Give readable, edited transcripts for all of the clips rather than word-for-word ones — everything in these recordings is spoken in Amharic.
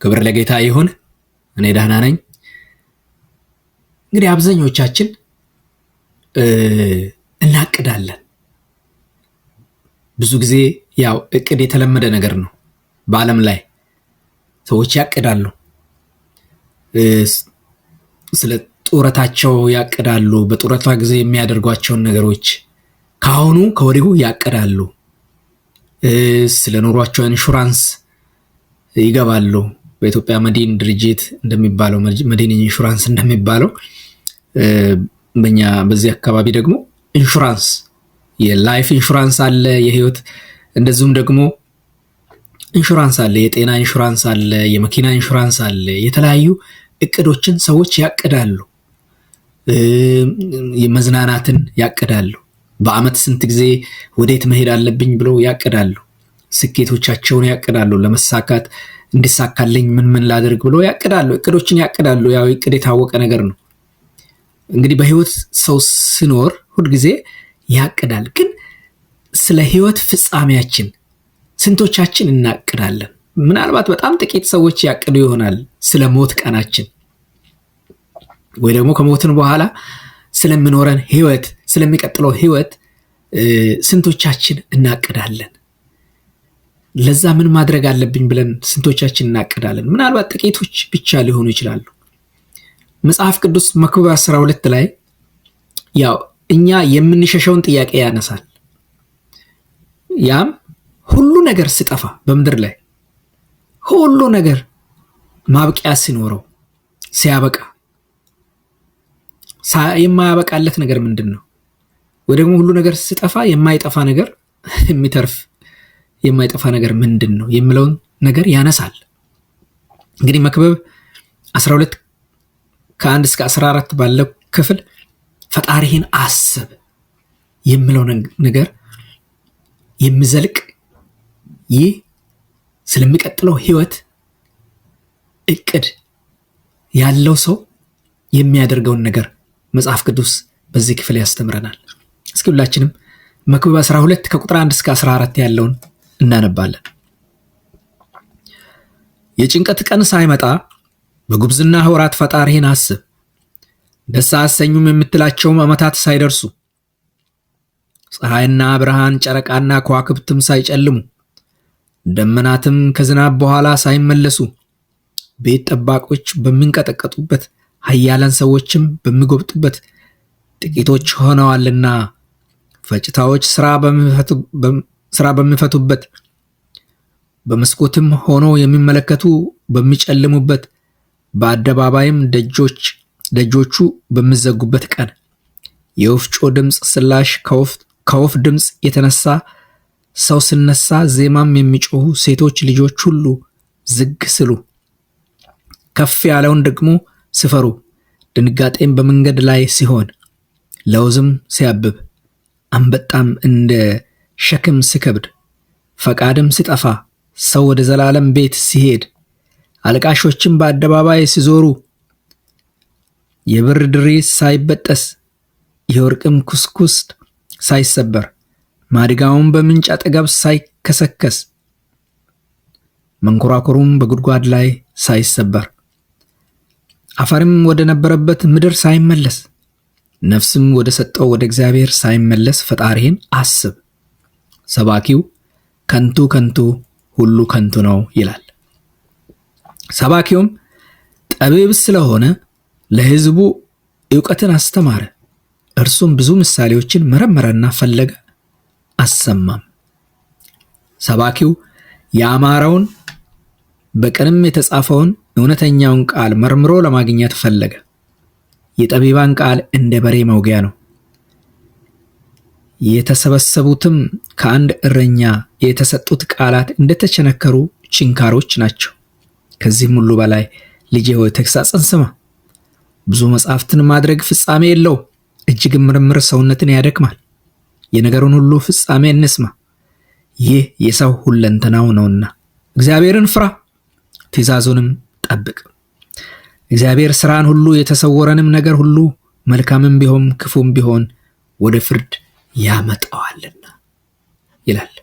ክብር ለጌታ ይሁን። እኔ ደህና ነኝ። እንግዲህ አብዛኞቻችን እናቅዳለን። ብዙ ጊዜ ያው እቅድ የተለመደ ነገር ነው። በዓለም ላይ ሰዎች ያቅዳሉ። ስለ ጡረታቸው ያቅዳሉ። በጡረታ ጊዜ የሚያደርጓቸውን ነገሮች ካሁኑ ከወዲሁ ያቅዳሉ። ስለ ኑሯቸው ኢንሹራንስ ይገባሉ። በኢትዮጵያ መዲን ድርጅት እንደሚባለው መዲን ኢንሹራንስ እንደሚባለው በእኛ በዚህ አካባቢ ደግሞ ኢንሹራንስ የላይፍ ኢንሹራንስ አለ፣ የህይወት እንደዚሁም ደግሞ ኢንሹራንስ አለ፣ የጤና ኢንሹራንስ አለ፣ የመኪና ኢንሹራንስ አለ። የተለያዩ እቅዶችን ሰዎች ያቅዳሉ። የመዝናናትን ያቅዳሉ። በአመት ስንት ጊዜ ወዴት መሄድ አለብኝ ብለው ያቅዳሉ። ስኬቶቻቸውን ያቅዳሉ። ለመሳካት እንዲሳካልኝ ምን ላድርግ ብለው ያቅዳሉ። እቅዶችን ያቅዳሉ። ያው እቅድ የታወቀ ነገር ነው። እንግዲህ በህይወት ሰው ሲኖር ሁሉ ጊዜ ያቅዳል። ግን ስለ ህይወት ፍጻሜያችን ስንቶቻችን እናቅዳለን? ምናልባት በጣም ጥቂት ሰዎች ያቅዱ ይሆናል ስለ ሞት ቀናችን፣ ወይ ደግሞ ከሞትን በኋላ ስለምኖረን ህይወት፣ ስለሚቀጥለው ህይወት ስንቶቻችን እናቅዳለን? ለዛ ምን ማድረግ አለብኝ ብለን ስንቶቻችን እናቅዳለን? ምናልባት ጥቂቶች ብቻ ሊሆኑ ይችላሉ። መጽሐፍ ቅዱስ መክብብ 12 ላይ ያው እኛ የምንሸሸውን ጥያቄ ያነሳል። ያም ሁሉ ነገር ሲጠፋ በምድር ላይ ሁሉ ነገር ማብቂያ ሲኖረው ሲያበቃ የማያበቃለት ነገር ምንድነው? ወይ ደግሞ ሁሉ ነገር ሲጠፋ የማይጠፋ ነገር የሚተርፍ የማይጠፋ ነገር ምንድነው የሚለውን ነገር ያነሳል። እንግዲህ መክብብ 12 ከ1 እስከ 14 ባለው ክፍል ፈጣሪህን አስብ የሚለው ነገር የሚዘልቅ ይህ ስለሚቀጥለው ህይወት እቅድ ያለው ሰው የሚያደርገውን ነገር መጽሐፍ ቅዱስ በዚህ ክፍል ያስተምረናል። እስኪ ሁላችንም መክብብ 12 ከቁጥር 1 እስከ 14 ያለውን እናነባለን። የጭንቀት ቀን ሳይመጣ በጉብዝና ወራት ፈጣሪህን አስብ። ደስ አሰኙም የምትላቸውም ዓመታት ሳይደርሱ ፀሐይና ብርሃን ጨረቃና ከዋክብትም ሳይጨልሙ ደመናትም ከዝናብ በኋላ ሳይመለሱ ቤት ጠባቆች በሚንቀጠቀጡበት ኃያላን ሰዎችም በሚጎብጡበት ጥቂቶች ሆነዋልና ፈጭታዎች ስራ በሚፈቱበት በመስኮትም ሆኖ የሚመለከቱ በሚጨልሙበት በአደባባይም ደጆቹ በሚዘጉበት ቀን የወፍጮ ድምፅ ስላሽ ከወፍ ድምፅ የተነሳ ሰው ሲነሳ ዜማም የሚጮሁ ሴቶች ልጆች ሁሉ ዝግ ስሉ ከፍ ያለውን ደግሞ ሲፈሩ ድንጋጤም በመንገድ ላይ ሲሆን ለውዝም ሲያብብ አንበጣም እንደ ሸክም ሲከብድ ፈቃድም ሲጠፋ ሰው ወደ ዘላለም ቤት ሲሄድ አለቃሾችም በአደባባይ ሲዞሩ የብር ድሪ ሳይበጠስ የወርቅም ኩስኩስ ሳይሰበር ማድጋውም በምንጭ አጠገብ ሳይከሰከስ መንኮራኩሩም በጉድጓድ ላይ ሳይሰበር አፈርም ወደ ነበረበት ምድር ሳይመለስ ነፍስም ወደ ሰጠው ወደ እግዚአብሔር ሳይመለስ ፈጣሪህን አስብ። ሰባኪው ከንቱ ከንቱ ሁሉ ከንቱ ነው ይላል። ሰባኪውም ጠቢብ ስለሆነ ለሕዝቡ ዕውቀትን አስተማረ። እርሱም ብዙ ምሳሌዎችን መረመረና ፈለገ አሰማም። ሰባኪው ያማረውን በቅንም የተጻፈውን እውነተኛውን ቃል መርምሮ ለማግኘት ፈለገ። የጠቢባን ቃል እንደ በሬ መውጊያ ነው፣ የተሰበሰቡትም ከአንድ እረኛ የተሰጡት ቃላት እንደተቸነከሩ ችንካሮች ናቸው። ከዚህም ሁሉ በላይ ልጄ ሆይ ተግሣጽን ስማ። ብዙ መጻሕፍትን ማድረግ ፍጻሜ የለው፣ እጅግ ምርምር ሰውነትን ያደክማል። የነገሩን ሁሉ ፍጻሜ እንስማ፣ ይህ የሰው ሁለንተናው ነውና። እግዚአብሔርን ፍራ፣ ትእዛዙንም ጠብቅ። እግዚአብሔር ሥራን ሁሉ የተሰወረንም ነገር ሁሉ መልካምም ቢሆን ክፉም ቢሆን ወደ ፍርድ ያመጣዋልና ይላል።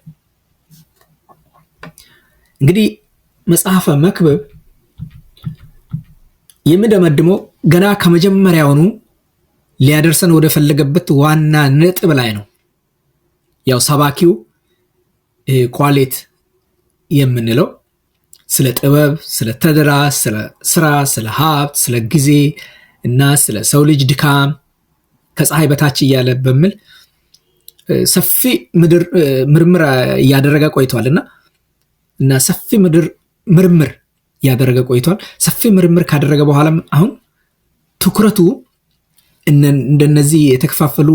እንግዲህ መጽሐፈ መክብብ የምደመድመው ገና ከመጀመሪያውኑ ሊያደርሰን ወደ ፈለገበት ዋና ነጥብ ላይ ነው። ያው ሰባኪው ኳሌት የምንለው ስለ ጥበብ፣ ስለ ተድላ፣ ስለ ስራ፣ ስለ ሀብት፣ ስለ ጊዜ እና ስለ ሰው ልጅ ድካም ከፀሐይ በታች እያለ በሚል ሰፊ ምርምር እያደረገ ቆይቷልና እና ሰፊ ምርምር እያደረገ ቆይቷል። ሰፊ ምርምር ካደረገ በኋላም አሁን ትኩረቱ እንደነዚህ የተከፋፈሉ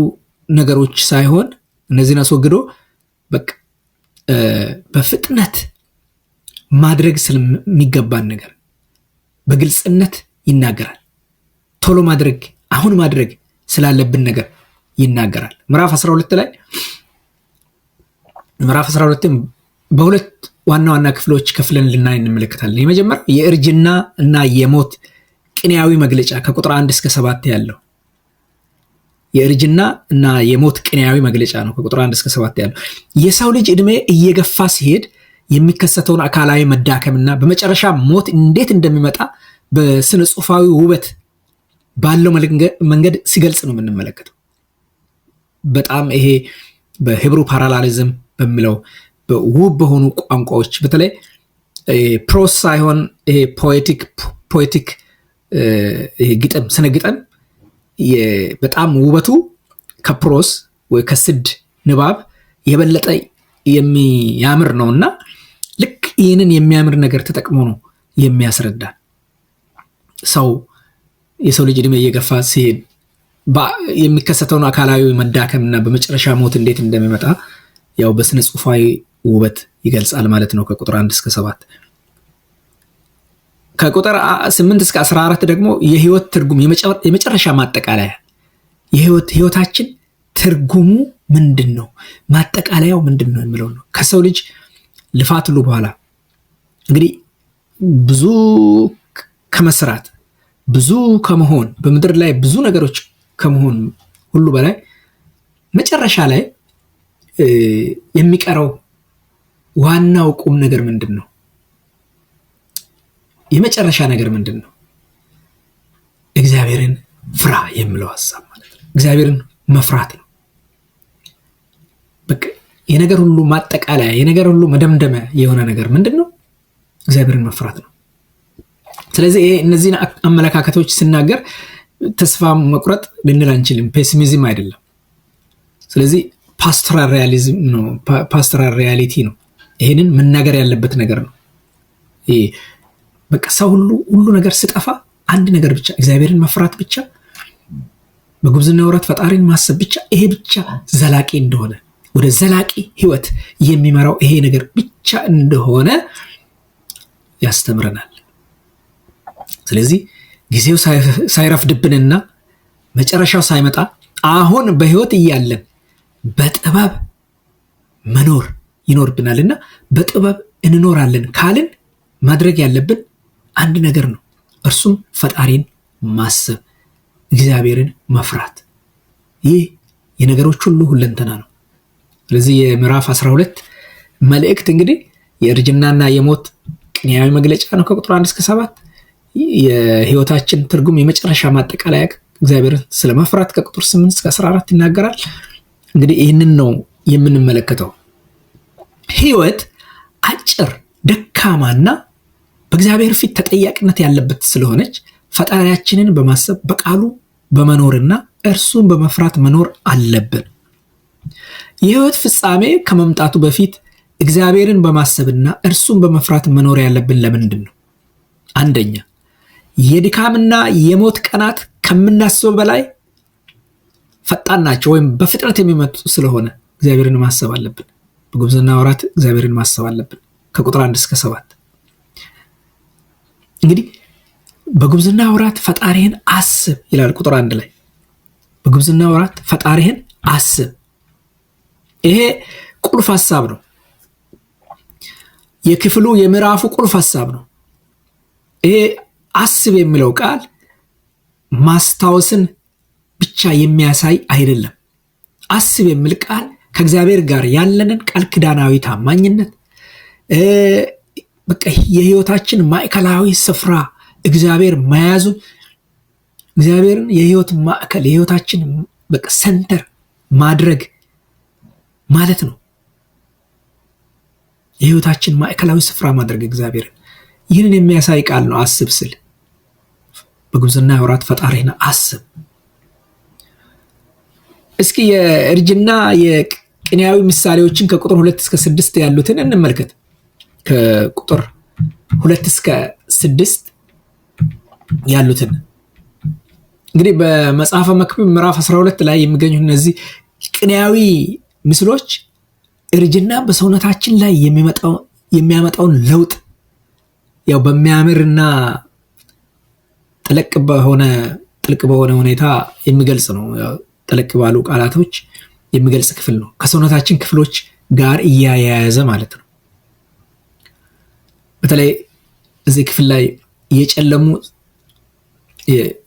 ነገሮች ሳይሆን እነዚህን አስወግዶ በቃ በፍጥነት ማድረግ ስለሚገባን ነገር በግልጽነት ይናገራል። ቶሎ ማድረግ አሁን ማድረግ ስላለብን ነገር ይናገራል። ምዕራፍ 12 ላይ ምዕራፍ 12 በሁለት ዋና ዋና ክፍሎች ከፍለን ልናይ እንመለከታለን። የመጀመሪያው የእርጅና እና የሞት ቅኔያዊ መግለጫ ከቁጥር 1 እስከ 7 ያለው የእርጅና እና የሞት ቅኔያዊ መግለጫ ነው። ከቁጥር 1 እስከ 7 ያለው የሰው ልጅ ዕድሜ እየገፋ ሲሄድ የሚከሰተውን አካላዊ መዳከምና በመጨረሻ ሞት እንዴት እንደሚመጣ በስነ ጽሑፋዊ ውበት ባለው መንገድ ሲገልጽ ነው የምንመለከተው። በጣም ይሄ በሂብሩ ፓራላሊዝም በሚለው በውብ በሆኑ ቋንቋዎች በተለይ ፕሮስ ሳይሆን ይሄ ፖኤቲክ ግጥም ስነ ግጥም በጣም ውበቱ ከፕሮስ ወይ ከስድ ንባብ የበለጠ የሚያምር ነውና ልክ ይህንን የሚያምር ነገር ተጠቅሞ ነው የሚያስረዳ። የሰው ልጅ ዕድሜ እየገፋ ሲሄድ የሚከሰተውን አካላዊ መዳከምና በመጨረሻ ሞት እንዴት እንደሚመጣ ያው በስነ ጽሑፋዊ ውበት ይገልጻል ማለት ነው። ከቁጥር 1 እስከ 7 ከቁጥር 8 እስከ 14 ደግሞ የህይወት ትርጉም የመጨረሻ ማጠቃለያ ህይወታችን ትርጉሙ ምንድነው ማጠቃለያው ምንድነው የሚለው ነው። ከሰው ልጅ ልፋት ሁሉ በኋላ እንግዲህ ብዙ ከመስራት ብዙ ከመሆን በምድር ላይ ብዙ ነገሮች ከመሆን ሁሉ በላይ መጨረሻ ላይ የሚቀረው ዋናው ቁም ነገር ምንድነው? የመጨረሻ ነገር ምንድነው? እግዚአብሔርን ፍራ የሚለው ሐሳብ ማለት ነው። እግዚአብሔርን መፍራት ነው። በቃ የነገር ሁሉ ማጠቃለያ የነገር ሁሉ መደምደሚያ የሆነ ነገር ምንድነው? እግዚአብሔርን መፍራት ነው። ስለዚህ እነዚህን አመለካከቶች ሲናገር ተስፋ መቁረጥ ልንል አንችልም፣ ፔሲሚዝም አይደለም። ስለዚህ ፓስቶራል ሪያሊዝም ነው፣ ፓስቶራል ሪያሊቲ ነው። ይሄንን መናገር ያለበት ነገር ነው። በቃ ሰው ሁሉ ነገር ሲጠፋ አንድ ነገር ብቻ እግዚአብሔርን መፍራት ብቻ፣ በጉብዝና ወራት ፈጣሪን ማሰብ ብቻ፣ ይሄ ብቻ ዘላቂ እንደሆነ ወደ ዘላቂ ህይወት የሚመራው ይሄ ነገር ብቻ እንደሆነ ያስተምረናል። ስለዚህ ጊዜው ሳይረፍድብንና መጨረሻው ሳይመጣ አሁን በህይወት እያለን በጥበብ መኖር ይኖርብናልና በጥበብ እንኖራለን ካልን ማድረግ ያለብን አንድ ነገር ነው። እርሱም ፈጣሪን ማሰብ፣ እግዚአብሔርን መፍራት። ይህ የነገሮች ሁሉ ሁለንተና ነው። ስለዚህ የምዕራፍ 12 መልእክት እንግዲህ የእርጅናና የሞት ቅኔያዊ መግለጫ ነው። ከቁጥር 1 እስከ 7 የህይወታችን ትርጉም የመጨረሻ ማጠቃለያ እግዚአብሔርን ስለመፍራት ከቁጥር 8 እስከ 14 ይናገራል። እንግዲህ ይህንን ነው የምንመለከተው። ህይወት አጭር ደካማና በእግዚአብሔር ፊት ተጠያቂነት ያለበት ስለሆነች ፈጣሪያችንን በማሰብ በቃሉ በመኖርና እርሱን በመፍራት መኖር አለብን። የህይወት ፍጻሜ ከመምጣቱ በፊት እግዚአብሔርን በማሰብና እርሱን በመፍራት መኖር ያለብን ለምንድን ነው? አንደኛ የድካምና የሞት ቀናት ከምናስበው በላይ ፈጣን ናቸው ወይም በፍጥነት የሚመጡ ስለሆነ እግዚአብሔርን ማሰብ አለብን። በጉብዝና ወራት እግዚአብሔርን ማሰብ አለብን። ከቁጥር 1 እስከ 7 እንግዲህ በጉብዝና ወራት ፈጣሪህን አስብ ይላል። ቁጥር 1 ላይ በጉብዝና ወራት ፈጣሪህን አስብ። ይሄ ቁልፍ ሐሳብ ነው። የክፍሉ የምዕራፉ ቁልፍ ሐሳብ ነው። ይሄ አስብ የሚለው ቃል ማስታወስን ብቻ የሚያሳይ አይደለም። አስብ የሚል ቃል ከእግዚአብሔር ጋር ያለንን ቃል ኪዳናዊ ታማኝነት በቃ የህይወታችን ማዕከላዊ ስፍራ እግዚአብሔር መያዙን እግዚአብሔርን የህይወት ማዕከል የህይወታችን በቃ ሰንተር ማድረግ ማለት ነው። የህይወታችን ማዕከላዊ ስፍራ ማድረግ እግዚአብሔርን ይህንን የሚያሳይ ቃል ነው። አስብ ስል በጉብዝና ወራት ፈጣሪህን አስብ። እስኪ የእርጅና የቅኔያዊ ምሳሌዎችን ከቁጥር 2 እስከ 6 ያሉትን እንመልከት። ከቁጥር 2 እስከ 6 ያሉትን እንግዲህ በመጽሐፈ መክብብ ምዕራፍ 12 ላይ የሚገኙ እነዚህ ቅኔያዊ ምስሎች እርጅና በሰውነታችን ላይ የሚያመጣውን ለውጥ ያው በሚያምርና ጥልቅ በሆነ ሁኔታ የሚገልጽ ነው። ጥልቅ ባሉ ቃላቶች የሚገልጽ ክፍል ነው። ከሰውነታችን ክፍሎች ጋር እያያያዘ ማለት ነው። በተለይ እዚህ ክፍል ላይ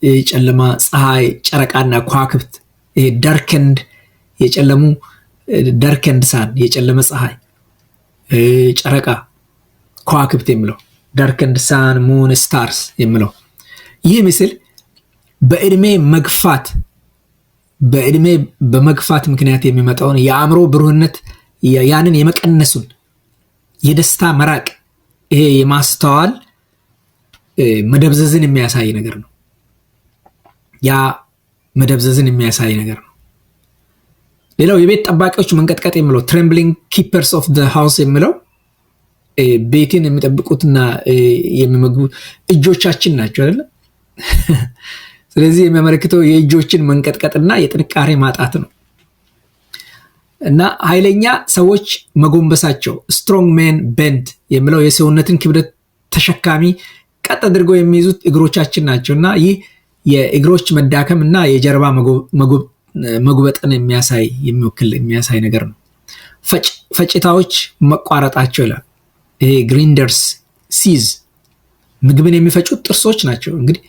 የጨለማ ፀሐይ፣ ጨረቃና ከዋክብት ዳርከንድ የጨለሙ ዳርከንድ ሳን የጨለመ ፀሐይ፣ ጨረቃ፣ ከዋክብት የሚለው ዳርከንድ ሳን ሙን ስታርስ የሚለው ይህ ምስል በእድሜ በመግፋት ምክንያት የሚመጣውን የአእምሮ ብሩህነት ያንን የመቀነሱን የደስታ መራቅ ይሄ የማስተዋል መደብዘዝን የሚያሳይ ነገር ነው። ያ መደብዘዝን የሚያሳይ ነገር ነው። ሌላው የቤት ጠባቂዎች መንቀጥቀጥ የሚለው ትሬምብሊንግ ኪፐርስ ኦፍ ዘ ሃውስ የሚለው ቤትን የሚጠብቁትና የሚመግቡት እጆቻችን ናቸው አይደል? ስለዚህ የሚያመለክተው የእጆችን መንቀጥቀጥና የጥንካሬ ማጣት ነው። እና ኃይለኛ ሰዎች መጎንበሳቸው ስትሮንግ ሜን ቤንድ የሚለው የሰውነትን ክብደት ተሸካሚ ቀጥ አድርገው የሚይዙት እግሮቻችን ናቸው። እና ይህ የእግሮች መዳከም እና የጀርባ መጉበጥን የሚያሳይ ነገር ነው። ፈጭታዎች መቋረጣቸው ይላል። ይሄ ግሪንደርስ ሲዝ ምግብን የሚፈጩት ጥርሶች ናቸው። እንግዲህ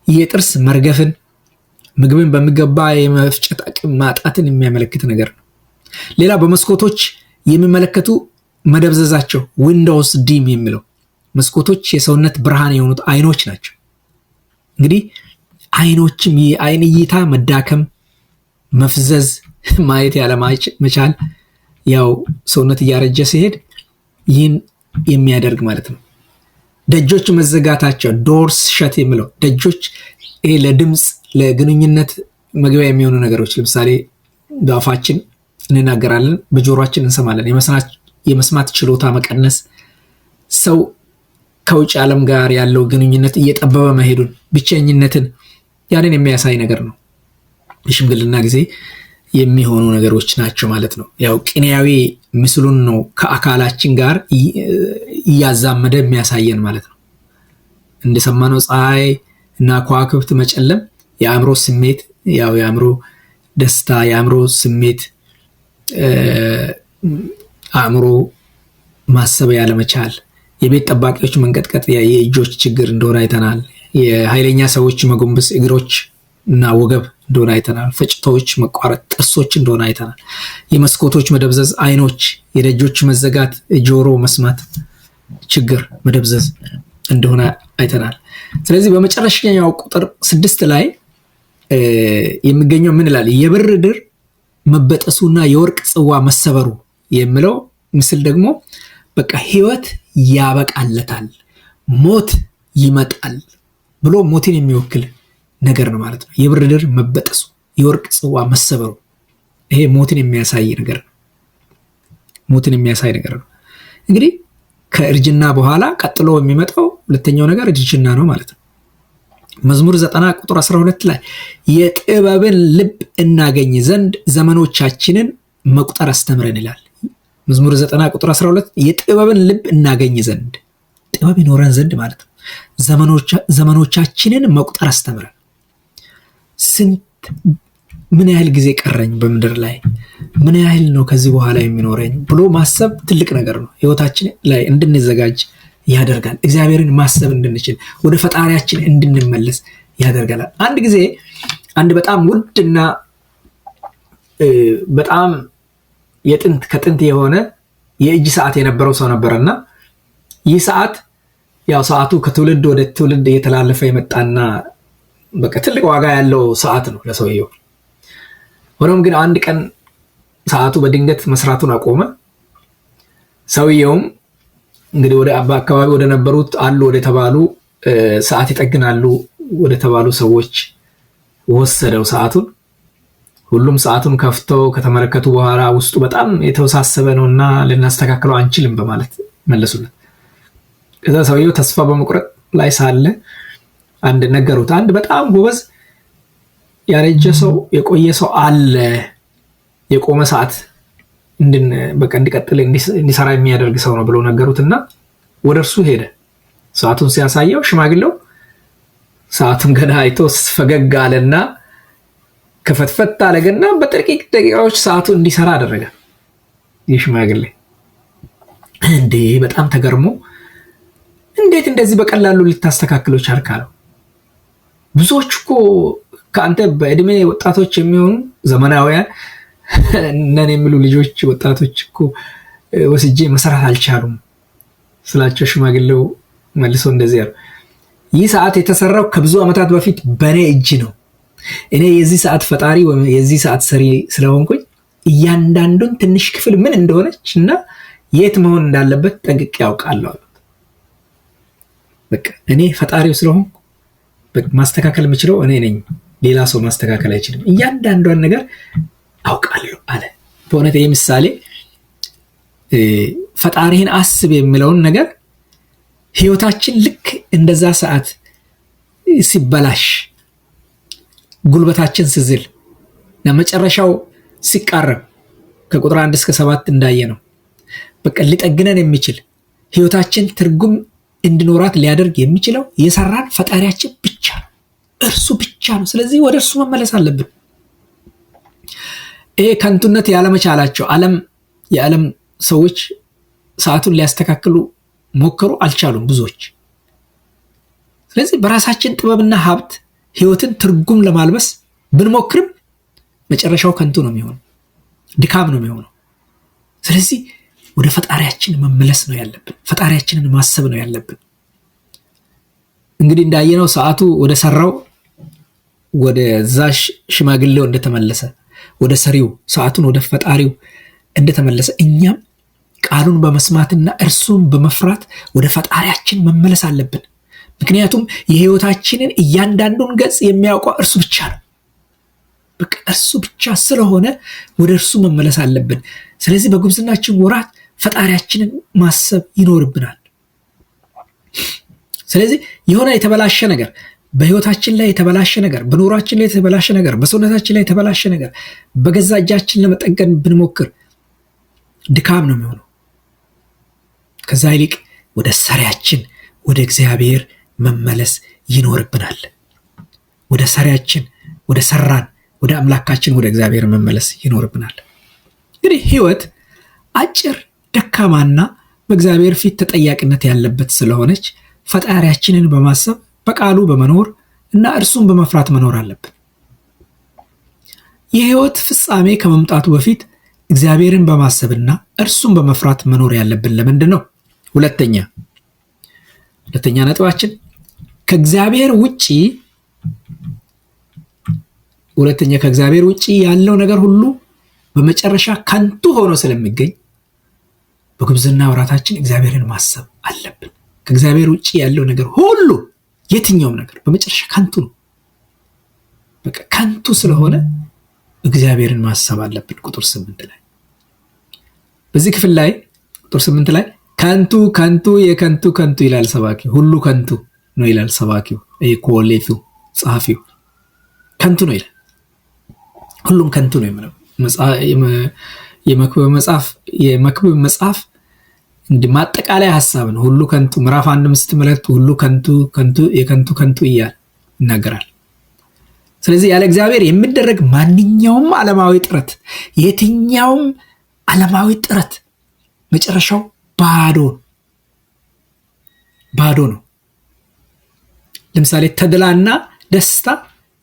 ይህ የጥርስ መርገፍን ምግብን በሚገባ የመፍጨት አቅም ማጣትን የሚያመለክት ነገር ነው። ሌላ በመስኮቶች የሚመለከቱ መደብዘዛቸው ዊንዶውስ ዲም የሚለው መስኮቶች የሰውነት ብርሃን የሆኑት አይኖች ናቸው። እንግዲህ አይኖችም የአይን እይታ መዳከም፣ መፍዘዝ፣ ማየት ያለመቻል ያው ሰውነት እያረጀ ሲሄድ ይህን የሚያደርግ ማለት ነው። ደጆች መዘጋታቸው ዶርስ ሸት የሚለው ደጆች ለድምፅ ለግንኙነት መግቢያ የሚሆኑ ነገሮች ለምሳሌ በአፋችን እንናገራለን፣ በጆሮአችን እንሰማለን። የመስማት ችሎታ መቀነስ፣ ሰው ከውጭ ዓለም ጋር ያለው ግንኙነት እየጠበበ መሄዱን፣ ብቸኝነትን ያንን የሚያሳይ ነገር ነው። የሽምግልና ጊዜ የሚሆኑ ነገሮች ናቸው ማለት ነው። ያው ቅኔያዊ ምስሉን ነው ከአካላችን ጋር እያዛመደ የሚያሳየን ማለት ነው። እንደሰማነው ፀሐይ እና ከዋክብት መጨለም የአእምሮ ስሜት ያው የአእምሮ ደስታ የአእምሮ ስሜት አእምሮ ማሰብ ያለመቻል፣ የቤት ጠባቂዎች መንቀጥቀጥ የእጆች ችግር እንደሆነ አይተናል። የኃይለኛ ሰዎች መጎንበስ እግሮች እና ወገብ እንደሆነ አይተናል። ፈጭታዎች መቋረጥ ጥርሶች እንደሆነ አይተናል። የመስኮቶች መደብዘዝ አይኖች፣ የደጆች መዘጋት ጆሮ መስማት ችግር መደብዘዝ እንደሆነ አይተናል። ስለዚህ በመጨረሻው ቁጥር 6 ላይ የሚገኘው ምን ይላል? የብር ድር መበጠሱና የወርቅ ጽዋ መሰበሩ የሚለው ምስል ደግሞ በቃ ህይወት ያበቃለታል፣ ሞት ይመጣል ብሎ ሞትን የሚወክል ነገር ነው ማለት ነው። የብር ድር መበጠሱ፣ የወርቅ ጽዋ መሰበሩ ይሄ ሞትን የሚያሳይ ነገር ነው። ሞትን የሚያሳይ ነገር ነው። እንግዲህ ከእርጅና በኋላ ቀጥሎ የሚመጣው ሁለተኛው ነገር እርጅና ነው ማለት ነው። መዝሙር 90 ቁጥር 12 ላይ የጥበብን ልብ እናገኝ ዘንድ ዘመኖቻችንን መቁጠር አስተምረን ይላል። መዝሙር 90 ቁጥር 12 የጥበብን ልብ እናገኝ ዘንድ ጥበብ ይኖረን ዘንድ ማለት ነው። ዘመኖቻችንን መቁጠር አስተምረን። ምን ያህል ጊዜ ቀረኝ በምድር ላይ፣ ምን ያህል ነው ከዚህ በኋላ የሚኖረኝ ብሎ ማሰብ ትልቅ ነገር ነው። ህይወታችን ላይ እንድንዘጋጅ ያደርጋል። እግዚአብሔርን ማሰብ እንድንችል ወደ ፈጣሪያችን እንድንመለስ ያደርጋል። አንድ ጊዜ አንድ በጣም ውድና በጣም ከጥንት የሆነ የእጅ ሰዓት የነበረው ሰው ነበረና ይህ ሰዓት ያው ሰዓቱ ከትውልድ ወደ ትውልድ እየተላለፈ የመጣና በቃ ትልቅ ዋጋ ያለው ሰዓት ነው ለሰውየው። ሆኖም ግን አንድ ቀን ሰዓቱ በድንገት መስራቱን አቆመ። ሰውየውም እንግዲህ ወደ አካባቢ ወደ ነበሩት አሉ ወደ ተባሉ ሰዓት ይጠግናሉ ወደ ተባሉ ሰዎች ወሰደው ሰዓቱን። ሁሉም ሰዓቱን ከፍተው ከተመለከቱ በኋላ ውስጡ በጣም የተወሳሰበ ነውና ልናስተካክለው አንችልም በማለት መለሱለት። ከዛ ሰውየው ተስፋ በመቁረጥ ላይ ሳለ አንድ ነገሩት። አንድ በጣም ጎበዝ ያረጀ ሰው የቆየ ሰው አለ፣ የቆመ ሰዓት እንዲቀጥል እንዲሰራ የሚያደርግ ሰው ነው ብለው ነገሩትና ወደ እርሱ ሄደ። ሰዓቱን ሲያሳየው ሽማግሌው ሰዓቱን ገና አይቶ ፈገግ አለና ከፈትፈት አለገና በጥቂት ደቂቃዎች ሰዓቱ እንዲሰራ አደረገ። ይህ ሽማግሌ እንዴ በጣም ተገርሞ እንዴት እንደዚህ በቀላሉ ልታስተካክለው ቻልክ አለው። ብዙዎች እኮ ከአንተ በእድሜ ወጣቶች የሚሆኑ ዘመናውያን ነን የሚሉ ልጆች ወጣቶች እኮ ወስጄ መስራት አልቻሉም ስላቸው ሽማግሌው መልሶ እንደዚህ ያለው ይህ ሰዓት የተሰራው ከብዙ ዓመታት በፊት በኔ እጅ ነው። እኔ የዚህ ሰዓት ፈጣሪ ወይም የዚህ ሰዓት ሰሪ ስለሆንኩኝ እያንዳንዱን ትንሽ ክፍል ምን እንደሆነች እና የት መሆን እንዳለበት ጠንቅቄ ያውቃለሁ። በቃ እኔ ፈጣሪው ስለሆንኩ ማስተካከል የምችለው እኔ ነኝ፣ ሌላ ሰው ማስተካከል አይችልም። እያንዳንዷን ነገር አውቃለሁ አለ። በእውነት ይህ ምሳሌ ፈጣሪህን አስብ የሚለውን ነገር ህይወታችን ልክ እንደዛ ሰዓት ሲበላሽ ጉልበታችን ሲዝል ለመጨረሻው ሲቃረብ ከቁጥር 1 እስከ 7 እንዳየ ነው በቃ ሊጠግነን የሚችል ህይወታችን ትርጉም እንዲኖራት ሊያደርግ የሚችለው የሰራን ፈጣሪያችን ብቻ ነው፣ እርሱ ብቻ ነው። ስለዚህ ወደ እርሱ መመለስ አለብን። ይሄ ከንቱነት ያለመቻላቸው የዓለም ሰዎች ሰዓቱን ሊያስተካክሉ ሞከሩ፣ አልቻሉም ብዙዎች። ስለዚህ በራሳችን ጥበብና ሀብት ህይወትን ትርጉም ለማልበስ ብንሞክርም መጨረሻው ከንቱ ነው የሚሆነው፣ ድካም ነው የሚሆነው። ስለዚህ ወደ ፈጣሪያችን መመለስ ነው ያለብን፣ ፈጣሪያችንን ማሰብ ነው ያለብን። እንግዲህ እንዳየነው ሰዓቱ ወደ ሰራው ወደ ዛሽ ሽማግሌው እንደተመለሰ፣ ወደ ሰሪው ሰዓቱን ወደ ፈጣሪው እንደተመለሰ እኛም ቃሉን በመስማትና እርሱን በመፍራት ወደ ፈጣሪያችን መመለስ አለብን። ምክንያቱም የህይወታችንን እያንዳንዱን ገጽ የሚያውቀው እርሱ ብቻ ነው። በቃ እርሱ ብቻ ስለሆነ ወደ እርሱ መመለስ አለብን። ስለዚህ በጉብዝናችን ወራት ፈጣሪያችንን ማሰብ ይኖርብናል። ስለዚህ የሆነ የተበላሸ ነገር በህይወታችን ላይ የተበላሸ ነገር፣ በኑሯችን ላይ የተበላሸ ነገር፣ በሰውነታችን ላይ የተበላሸ ነገር በገዛ እጃችን ለመጠገን ብንሞክር ድካም ነው የሚሆነው። ከዛ ይልቅ ወደ ሰሪያችን ወደ እግዚአብሔር መመለስ ይኖርብናል። ወደ ሰሪያችን ወደ ሰራን ወደ አምላካችን ወደ እግዚአብሔር መመለስ ይኖርብናል። እንግዲህ ህይወት አጭር ደካማና በእግዚአብሔር ፊት ተጠያቂነት ያለበት ስለሆነች ፈጣሪያችንን በማሰብ በቃሉ በመኖር እና እርሱን በመፍራት መኖር አለብን። የህይወት ፍጻሜ ከመምጣቱ በፊት እግዚአብሔርን በማሰብና እርሱን በመፍራት መኖር ያለብን ለምንድን ነው? ሁለተኛ ነጥባችን ከእግዚአብሔር ውጪ ያለው ነገር ሁሉ በመጨረሻ ከንቱ ሆኖ ስለሚገኝ በጉብዝና ወራታችን እግዚአብሔርን ማሰብ አለብን። ከእግዚአብሔር ውጪ ያለው ነገር ሁሉ የትኛውም ነገር በመጨረሻ ከንቱ ነው። በቃ ከንቱ ስለሆነ እግዚአብሔርን ማሰብ አለብን። ቁጥር 8 ላይ በዚህ ክፍል ላይ ቁጥር 8 ላይ ከንቱ የከንቱ ከንቱ ይላል ሰባኪው። ሁሉ ከንቱ ነው ይላል ሰባኪው። ኮሌቱ ጸሐፊው ከንቱ ነው ይላል። ሁሉም ከንቱ ነው የሚለው የመክብብ መጽሐፍ እንደ ማጠቃለያ ሐሳብ ነው። ሁሉ ከንቱ ምዕራፍ 1 ስትመለከቱ ሁሉ ከንቱ እያለ ይናገራል። ስለዚህ ያለ እግዚአብሔር የሚደረግ ማንኛውም ዓለማዊ ጥረት፣ የትኛውም ዓለማዊ ጥረት መጨረሻው ባዶ ነው። ለምሳሌ ተድላና ደስታ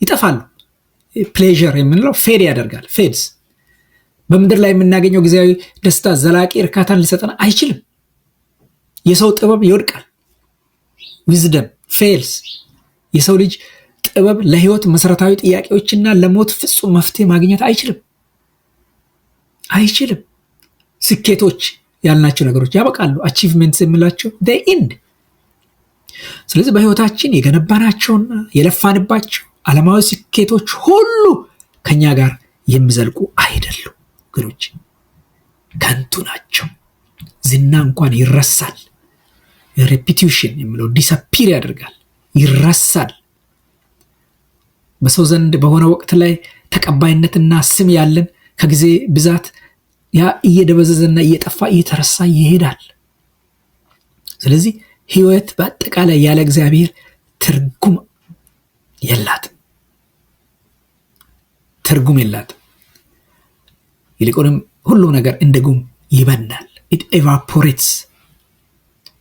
ይጠፋሉ። ፕሌዠር የምንለው ፌድ ያደርጋል። ፌድስ በምድር ላይ የምናገኘው ጊዜያዊ ደስታ ዘላቂ እርካታን ሊሰጠን አይችልም። የሰው ጥበብ ይወድቃል። ዊዝደም ፌልስ። የሰው ልጅ ጥበብ ለህይወት መሰረታዊ ጥያቄዎችና ለሞት ፍጹም መፍትሄ ማግኘት አይችልም። ስኬቶች ያልናቸው ነገሮች ያበቃሉ። አቺቭመንትስ የምላቸው they end። ስለዚህ በህይወታችን የገነባናቸውና የለፋንባቸው ዓለማዊ ስኬቶች ሁሉ ከኛ ጋር የሚዘልቁ አይደሉም ወገኖች፣ ከንቱ ናቸው። ዝና እንኳን ይረሳል። ሬፒቲሽን የሚለው ዲስአፒር ያደርጋል፣ ይረሳል። በሰው ዘንድ በሆነ ወቅት ላይ ተቀባይነትና ስም ያለን ከጊዜ ብዛት ያ እየደበዘዘና እየጠፋ እየተረሳ ይሄዳል። ስለዚህ ህይወት በአጠቃላይ ያለ እግዚአብሔር ትርጉም የላትም። ይልቁንም ሁሉም ነገር እንደ ጉም ይበናል። it evaporates።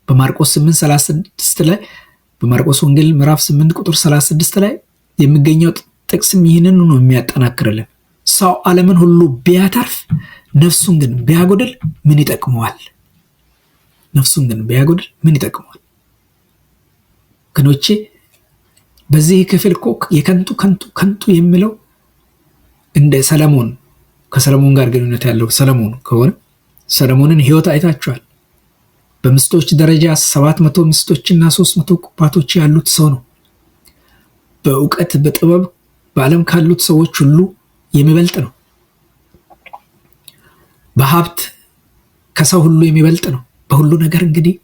በማርቆስ 8:36 ላይ በማርቆስ ወንጌል ምዕራፍ 8 ቁጥር 36 ላይ የሚገኘው ጥቅስም ይህንን ነው የሚያጠናክርልን። ሰው ዓለምን ሁሉ ቢያተርፍ ነፍሱን ግን ቢያጎድል ምን ይጠቅመዋል? ግኖቼ በዚህ ክፍል እኮ የከንቱ የሚለው እንደ ሰለሞን ከሰለሞን ጋር ግንኙነት ያለው ሰለሞን ከሆነ ሰለሞንን ህይወት አይታችኋል። በምስቶች ደረጃ 700 ምስቶችና 300 ቁባቶች ያሉት ሰው ነው። በእውቀት በጥበብ በዓለም ካሉት ሰዎች ሁሉ የሚበልጥ ነው። በሀብት ከሰው ሁሉ የሚበልጥ ነው። በሁሉ ነገር እንግዲህ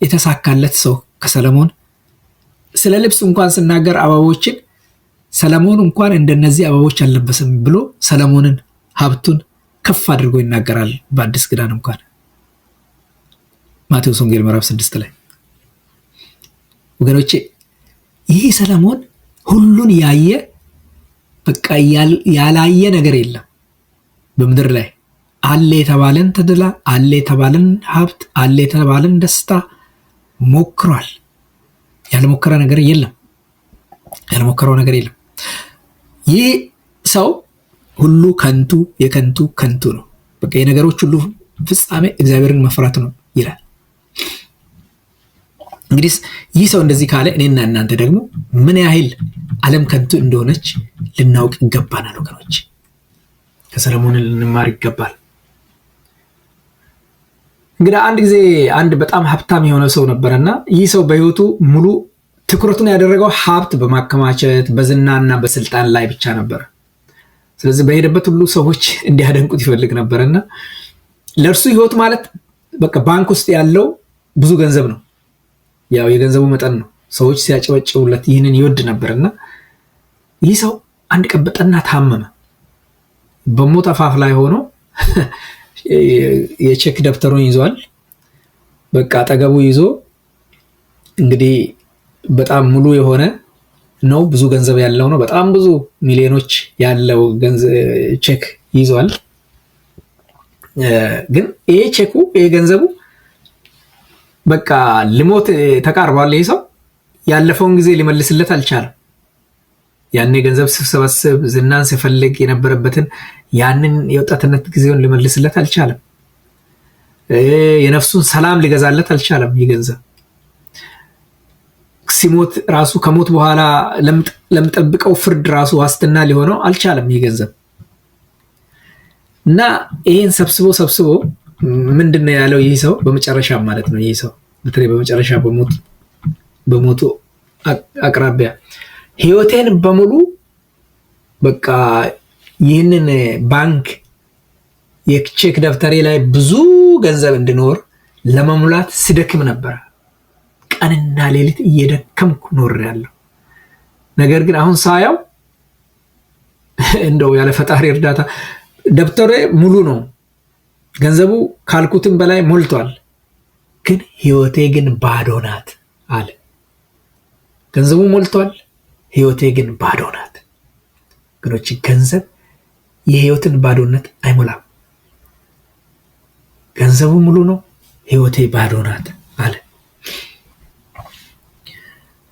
የተሳካለት ሰው ከሰለሞን። ስለ ልብስ እንኳን ስናገር አበቦችን ሰለሞን እንኳን እንደነዚህ አበቦች አልለበሰም ብሎ ሰለሞንን ሀብቱን ከፍ አድርጎ ይናገራል። በአዲስ ኪዳን እንኳን ማቴዎስ ወንጌል ምዕራፍ 6 ላይ ወገኖቼ ይህ ሰለሞን ሁሉን ያየ በቃ ያላየ ነገር የለም በምድር ላይ። አለ የተባለን ተድላ፣ አለ የተባለን ሀብት፣ አለ የተባለን ደስታ ሞክሯል። ያልሞከረው ነገር የለም። ይህ ሰው ሁሉ ከንቱ ነው። በቃ የነገሮች ሁሉ ፍጻሜ እግዚአብሔርን መፍራት ነው ይላል። እንግዲህ ይህ ሰው እንደዚህ ካለ እኔና እናንተ ደግሞ ምን ያህል ዓለም ከንቱ እንደሆነች ልናውቅ ይገባናል ወገኖች። ከሰለሞን ልንማር ይገባል። እንግዲህ አንድ ጊዜ አንድ በጣም ሀብታም የሆነ ሰው ነበርና ይህ ሰው በህይወቱ ሙሉ ትኩረቱን ያደረገው ሀብት በማከማቸት በዝናና በስልጣን ላይ ብቻ ነበር። ስለዚህ በሄደበት ሁሉ ሰዎች እንዲያደንቁት ይፈልግ ነበርና ለእርሱ ህይወት ማለት በቃ ባንክ ውስጥ ያለው ብዙ ገንዘብ ነው። ያው የገንዘቡ መጠን ነው። ሰዎች ሲያጨበጭቡለት ይህንን ይወድ ነበርና ይህ ሰው አንድ ቀን በጠና ታመመ። በሞት አፋፍ ላይ ሆኖ የቼክ ደብተሩን ይዟል። በቃ አጠገቡ ይዞ እንግዲህ በጣም ሙሉ የሆነ ነው፣ ብዙ ገንዘብ ያለው ነው። በጣም ብዙ ሚሊዮኖች ያለው ቼክ ይዟል። ግን ይሄ ቼኩ ይሄ ገንዘቡ በቃ ልሞት ተቃርቧል። ይሄ ሰው ያለፈውን ጊዜ ሊመልስለት አልቻለም። ያኔ ገንዘብ ሲሰበስብ ዝናን ሲፈልግ የነበረበትን ያንን የወጣትነት ጊዜውን ሊመልስለት አልቻለም። የነፍሱን ሰላም ሊገዛለት አልቻለም። ይህ ገንዘብ ሲሞት ራሱ ከሞት በኋላ ለምጠብቀው ፍርድ ራሱ ዋስትና ሊሆነው አልቻለም ይህ ገንዘብ። እና ይሄን ሰብስቦ ምንድነው ያለው ይህ ሰው በመጨረሻ ማለት ነው። ይህ ሰው በተለይ በመጨረሻ በሞቱ አቅራቢያ ህይወቴን በሙሉ በቃ ይህንን ባንክ የቼክ ደብተሬ ላይ ብዙ ገንዘብ እንድኖር ለመሙላት ስደክም ነበር። ቀንና ሌሊት እየደከምኩ ኖሬያለሁ። ነገር ግን አሁን ሳያው እንደው ያለ ፈጣሪ እርዳታ ደብተሬ ሙሉ ነው፣ ገንዘቡ ካልኩትም በላይ ሞልቷል፣ ግን ህይወቴ ግን ባዶ ናት አለ። ገንዘቡ ሞልቷል፣ ህይወቴ ግን ባዶ ናት። ግኖች ገንዘብ የህይወትን ባዶነት አይሞላም። ገንዘቡ ሙሉ ነው፣ ህይወቴ ባዶ ናት አለ።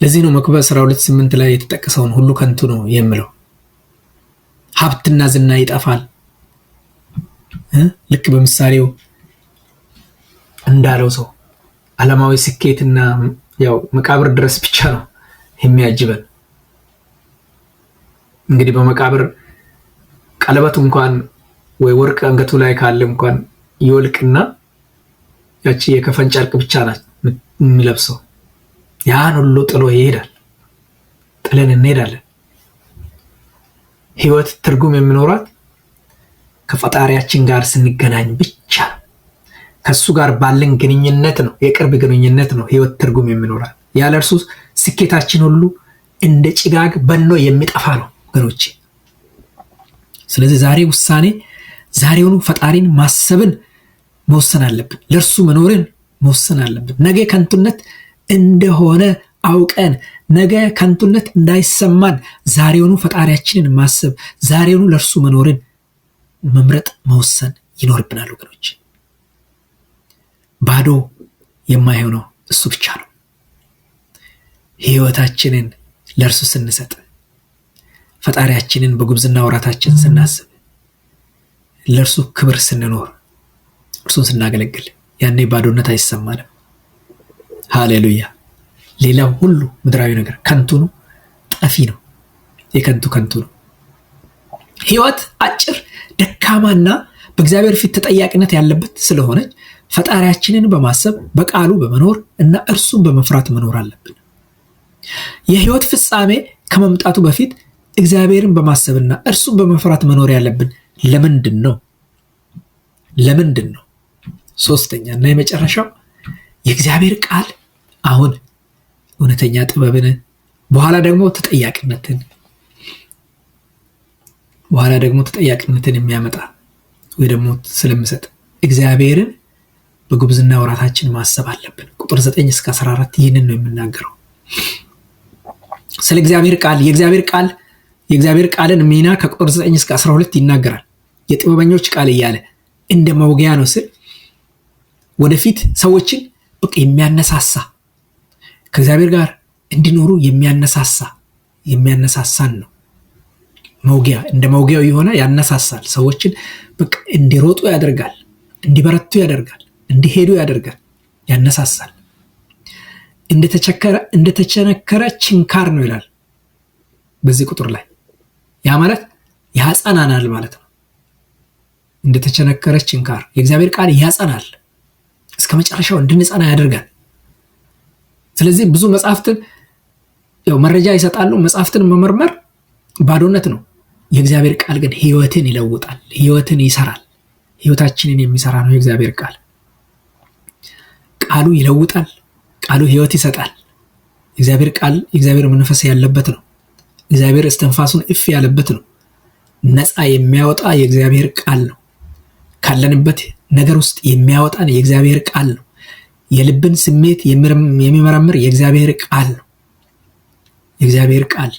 ለዚህ ነው መክብብ 12:8 ላይ የተጠቀሰውን ሁሉ ከንቱ ነው የሚለው። ሀብትና ዝና ይጠፋል። ልክ በምሳሌው እንዳለው ሰው ዓለማዊ ስኬትና ያው መቃብር ድረስ ብቻ ነው የሚያጅበን። እንግዲህ በመቃብር ቀለበት እንኳን ወይ ወርቅ አንገቱ ላይ ካለ እንኳን ይወልቅና ያቺ የከፈን ጨርቅ ብቻ ናት የሚለብሰው። ያን ሁሉ ጥሎ ይሄዳል፣ ጥለን እንሄዳለን። ህይወት ትርጉም የሚኖራት ከፈጣሪያችን ጋር ስንገናኝ ብቻ ነው። ከሱ ጋር ባለን ግንኙነት ነው፣ የቅርብ ግንኙነት ነው ህይወት ትርጉም የሚኖራት። ያለ እርሱ ስኬታችን ሁሉ እንደ ጭጋግ በኖ የሚጠፋ ነው ወገኖቼ። ስለዚህ ዛሬ ውሳኔ፣ ዛሬውኑ ፈጣሪን ማሰብን መወሰን አለብን። ለእርሱ መኖርን መወሰን አለብን። ነገ ከንቱነት እንደሆነ አውቀን ነገ ከንቱነት እንዳይሰማን ዛሬውኑ ፈጣሪያችንን ማሰብ፣ ዛሬውኑ ለእርሱ መኖርን መምረጥ መወሰን ይኖርብናል ወገኖች። ባዶ የማይሆነው እሱ ብቻ ነው። ህይወታችንን ለእርሱ ስንሰጥ፣ ፈጣሪያችንን በጉብዝና ወራታችን ስናስብ፣ ለእርሱ ክብር ስንኖር፣ እርሱን ስናገለግል ያኔ ባዶነት አይሰማንም። ሃሌሉያ። ሌላው ሁሉ ምድራዊ ነገር ከንቱ ነው፣ ጠፊ ነው፣ የከንቱ ከንቱ ነው። ህይወት አጭር፣ ደካማና በእግዚአብሔር ፊት ተጠያቂነት ያለበት ስለሆነች ፈጣሪያችንን በማሰብ በቃሉ በመኖር እና እርሱን በመፍራት መኖር አለብን። የህይወት ፍጻሜ ከመምጣቱ በፊት እግዚአብሔርን በማሰብና እርሱን በመፍራት መኖር ያለብን ለምንድን ነው? ሶስተኛ እና የመጨረሻው የእግዚአብሔር ቃል አሁን እውነተኛ ጥበብን በኋላ ደግሞ ተጠያቂነትን የሚያመጣ ወይ ደግሞ ስለምሰጥ እግዚአብሔርን በጉብዝና ወራታችን ማሰብ አለብን። ቁጥር 9 እስከ 14 ይህንን ነው የሚናገረው። ስለ እግዚአብሔር ቃል የእግዚአብሔር ቃልን ሚና ከቁጥር 9 እስከ 12 ይናገራል። የጥበበኞች ቃል እያለ እንደ መውጊያ ነው ስል ወደፊት ሰዎችን በቃ የሚያነሳሳ ከእግዚአብሔር ጋር እንዲኖሩ የሚያነሳሳን ነው። መውጊያ እንደ መውጊያው የሆነ ያነሳሳል። ሰዎችን በቃ እንዲሮጡ ያደርጋል፣ እንዲበረቱ ያደርጋል፣ እንዲሄዱ ያደርጋል፣ ያነሳሳል። እንደተቸነከረ ችንካር ነው ይላል በዚህ ቁጥር ላይ። ያ ማለት ያጸናናል ማለት ነው። እንደተቸነከረ ችንካር የእግዚአብሔር ቃል ያጸናል፣ እስከ መጨረሻው እንድንጸና ያደርጋል። ስለዚህ ብዙ መጽሐፍትን መረጃ ይሰጣሉ። መጽሐፍትን መመርመር ባዶነት ነው። የእግዚአብሔር ቃል ግን ህይወትን ይለውጣል፣ ህይወትን ይሰራል። ህይወታችንን የሚሰራ ነው የእግዚአብሔር ቃል። ቃሉ ይለውጣል፣ ቃሉ ህይወት ይሰጣል። የእግዚአብሔር ቃል የእግዚአብሔር መንፈስ ያለበት ነው። እግዚአብሔር እስትንፋሱን እፍ ያለበት ነው። ነፃ የሚያወጣ የእግዚአብሔር ቃል ነው። ካለንበት ነገር ውስጥ የሚያወጣን የእግዚአብሔር ቃል ነው። የልብን ስሜት የሚመረምር የእግዚአብሔር ቃል ነው። የእግዚአብሔር ቃል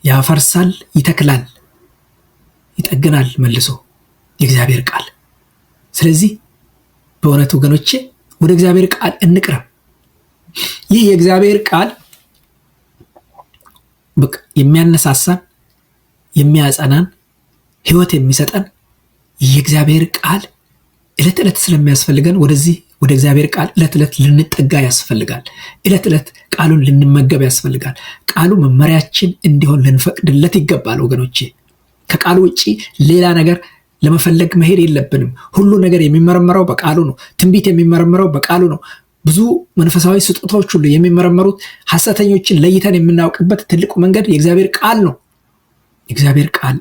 ያፈርሳል፣ ይተክላል፣ ይጠግናል መልሶ የእግዚአብሔር ቃል። ስለዚህ በእውነት ወገኖቼ ወደ እግዚአብሔር ቃል እንቅረብ። ይህ የእግዚአብሔር ቃል በቃ የሚያነሳሳን፣ የሚያጸናን፣ ህይወት የሚሰጠን የእግዚአብሔር ቃል ዕለት ዕለት ስለሚያስፈልገን ወደ እግዚአብሔር ቃል ዕለት ዕለት ልንጠጋ ያስፈልጋል። ዕለት ዕለት ቃሉን ልንመገብ ያስፈልጋል። ቃሉ መመሪያችን እንዲሆን ልንፈቅድለት ይገባል ወገኖቼ። ከቃሉ ውጪ ሌላ ነገር ለመፈለግ መሄድ የለብንም። ሁሉ ነገር የሚመረመረው በቃሉ ነው። ትንቢት የሚመረመረው በቃሉ ነው። ብዙ መንፈሳዊ ስጦታዎች ሁሉ የሚመረመሩት ሐሰተኞችን ለይተን የምናውቅበት ትልቁ መንገድ የእግዚአብሔር ቃል ነው። የእግዚአብሔር ቃል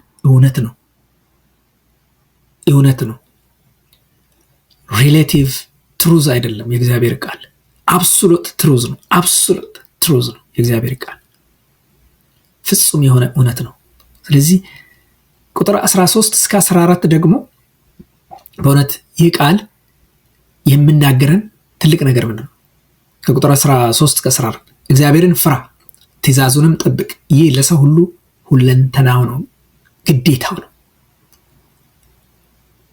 እውነት ነው። ሪሌቲቭ ትሩዝ አይደለም። የእግዚአብሔር ቃል አብሶሉት ትሩዝ ነው። የእግዚአብሔር ቃል ፍጹም የሆነ እውነት ነው። ስለዚህ ቁጥር 13 እስከ 14 ደግሞ በእውነት ይህ ቃል የምናገረን ትልቅ ነገር ምንድነው? ከቁጥር 13 እስከ 14 እግዚአብሔርን ፍራ፣ ትእዛዙንም ጠብቅ። ይህ ለሰው ሁሉ ሁለንተናው ነው፣ ግዴታው ነው።